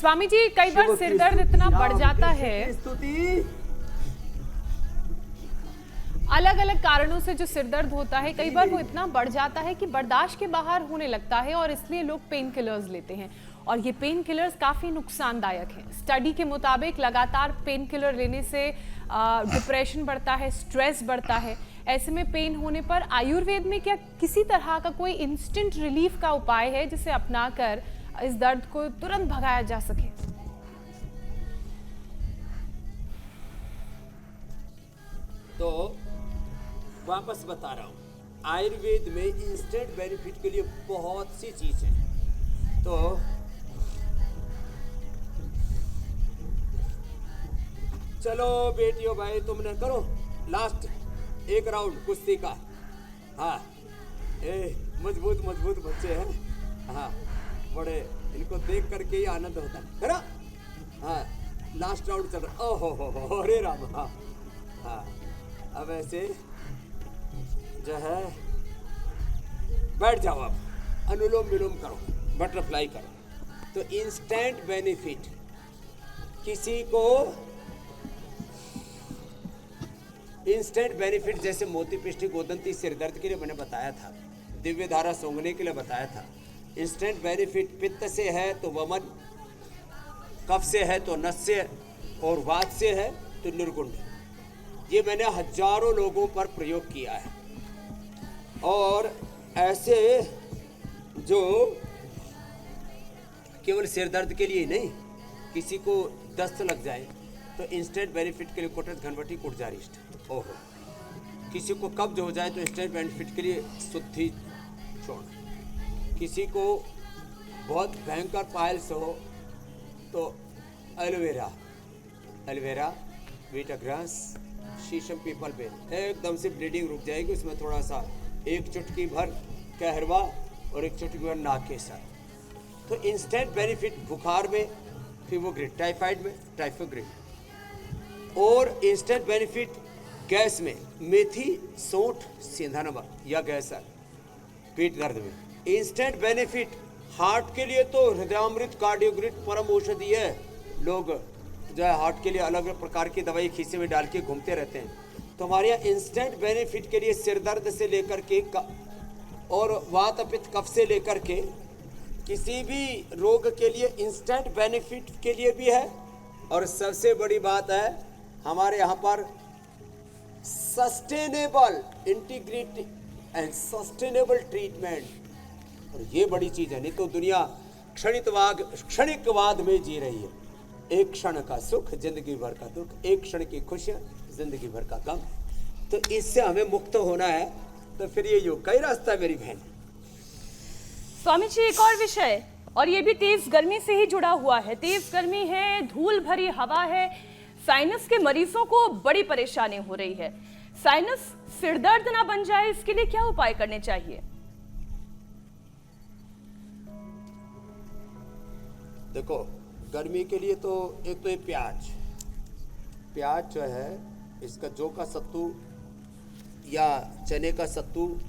स्वामी जी, कई बार सिर दर्द इतना बढ़ जाता है, अलग अलग कारणों से जो सिर दर्द होता है, कई बार वो इतना बढ़ जाता है कि बर्दाश्त के बाहर होने लगता है और इसलिए लोग पेन किलर्स लेते हैं और ये पेन किलर्स काफ़ी नुकसानदायक हैं। स्टडी के मुताबिक लगातार पेन किलर लेने से डिप्रेशन बढ़ता है, स्ट्रेस बढ़ता है। ऐसे में पेन होने पर आयुर्वेद में क्या किसी तरह का कोई इंस्टेंट रिलीफ का उपाय है जिसे अपनाकर इस दर्द को तुरंत भगाया जा सके? तो वापस बता रहा हूँ, आयुर्वेद में इंस्टेंट बेनिफिट के लिए बहुत सी चीज है। तो चलो बेटियों भाई, तुमने करो लास्ट एक राउंड कुश्ती का। हाँ, मजबूत मजबूत बच्चे हैं। हाँ, बड़े, इनको देख करके ही आनंद होता है। करो। हाँ, लास्ट राउंड चल रहा। ओहो हो, अरे राम। हाँ हाँ, अब ऐसे जो है बैठ जाओ। अब अनुलोम विलोम करो, बटरफ्लाई करो। तो इंस्टेंट बेनिफिट किसी को इंस्टेंट बेनिफिट जैसे मोती पिष्टी गोदंती सिर दर्द के लिए मैंने बताया था, दिव्य धारा सूंघने के लिए बताया था। इंस्टेंट बेनिफिट पित्त से है तो वमन, कफ से है तो नस्य, और वात से है तो निर्गुण। ये मैंने हजारों लोगों पर प्रयोग किया है। और ऐसे जो केवल सिर दर्द के लिए ही नहीं, किसी को दस्त लग जाए तो इंस्टेंट बेनिफिट के लिए कोटस घनवटी कुटजारिष्ट। ओहो, किसी को कब्ज हो जाए तो इंस्टेंट बेनिफिट के लिए शुद्धि चूर्ण। किसी को बहुत भयंकर पायल्स हो तो एलोवेरा, एलोवेरा, वीटा ग्रास, शीशम पीपल बेल, एकदम से ब्लीडिंग रुक जाएगी। उसमें थोड़ा सा एक चुटकी भर कहरवा और एक चुटकी भर नाकेसर। तो इंस्टेंट बेनिफिट बुखार में फीवोग्रिड, टाइफाइड में टाइफोग्रिड, और इंस्टेंट बेनिफिट गैस में मेथी, सौंठ, सेंधा नमक या गैसर, पेट दर्द में। इंस्टेंट बेनिफिट हार्ट के लिए तो हृदयामृत, कार्डियोग्रिड परम औषधि है। लोग जो है हार्ट के लिए अलग अलग प्रकार की दवाई खीसे में डाल के घूमते रहते हैं। तो हमारे यहाँ इंस्टेंट बेनिफिट के लिए सिर दर्द से लेकर के और वात पित्त कफ से लेकर के किसी भी रोग के लिए इंस्टेंट बेनिफिट के लिए भी है। और सबसे बड़ी बात है, हमारे यहाँ पर sustainable integrity and sustainable treatment. और ये बड़ी चीज है, नहीं तो दुनिया क्षणिकवाद में जी रही है। एक क्षण का सुख, जिंदगी भर का दुख, एक क्षण की खुशियां, जिंदगी भर का गम। तो इससे हमें मुक्त होना है। तो फिर ये योग का ही रास्ता है मेरी बहन। स्वामी जी, एक और विषय, और ये भी तेज गर्मी से ही जुड़ा हुआ है। तेज गर्मी है, धूल भरी हवा है, साइनस के मरीजों को बड़ी परेशानी हो रही है। साइनस सिर दर्द ना बन जाए, इसके लिए क्या उपाय करने चाहिए? देखो, गर्मी के लिए तो एक तो ये प्याज जो है, इसका जौ का सत्तू या चने का सत्तू,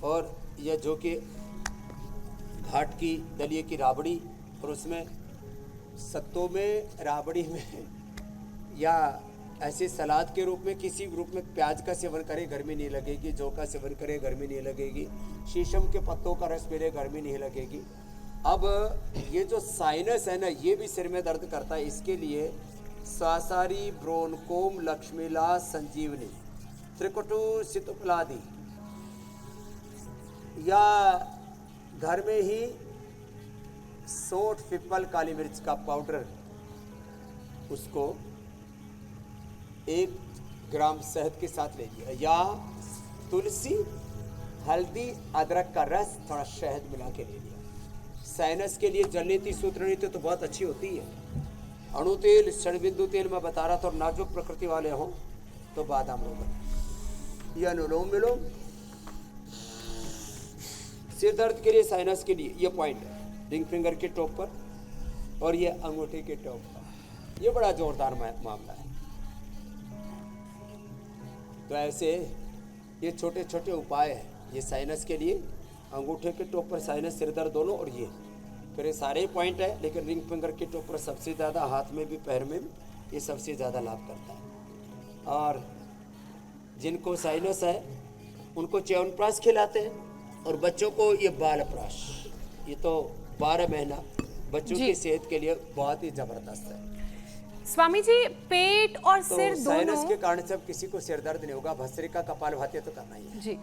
और यह जो कि घाट की दलिए की राबड़ी, और उसमें सत्तू में, राबड़ी में, या ऐसे सलाद के रूप में किसी रूप में प्याज का सेवन करें, गर्मी नहीं लगेगी। जौ का सेवन करें, गर्मी नहीं लगेगी। शीशम के पत्तों का रस पी लें, गर्मी नहीं लगेगी। अब ये जो साइनस है ना, ये भी सिर में दर्द करता है। इसके लिए सासारी, ब्रोनकोम, लक्ष्मीला, संजीवनी, त्रिकुटु, सितुपलादि, या घर में ही सौंठ, पिपल, काली मिर्च का पाउडर, उसको 1 ग्राम शहद के साथ ले लिया, या तुलसी, हल्दी, अदरक का रस, थोड़ा शहद मिला के ले लिया। साइनस के लिए जलनीति, सूत्रनीति तो बहुत अच्छी होती है। अणु तेल, षडबिंदु तेल मैं बता रहा था, और नाजुक प्रकृति वाले हों तो बादाम रोगन। ये अनुलोम विलोम सिर दर्द के लिए, साइनस के लिए ये पॉइंट है, रिंग फिंगर के टॉप पर और ये अंगूठे के टॉप पर। ये बड़ा जोरदार मामला है। तो ऐसे ये छोटे छोटे उपाय हैं। ये साइनस के लिए अंगूठे के टॉप पर साइनस, सिर दर्द दोनों, और ये फिर ये सारे पॉइंट है, लेकिन रिंग फिंगर किट ऊपर सबसे ज़्यादा, हाथ में भी पैर में भी, ये सबसे ज़्यादा लाभ करता है। और जिनको साइनस है उनको च्यवनप्राश खिलाते हैं, और बच्चों को ये बालप्राश, ये तो 12 महीना बच्चों जी। की सेहत के लिए बहुत ही ज़बरदस्त है। स्वामी जी, पेट और तो सिर साइनस दोनों के कारण से अब किसी को सिर दर्द नहीं होगा, भस्त्रिका कपालभाति तो करना ही है। जी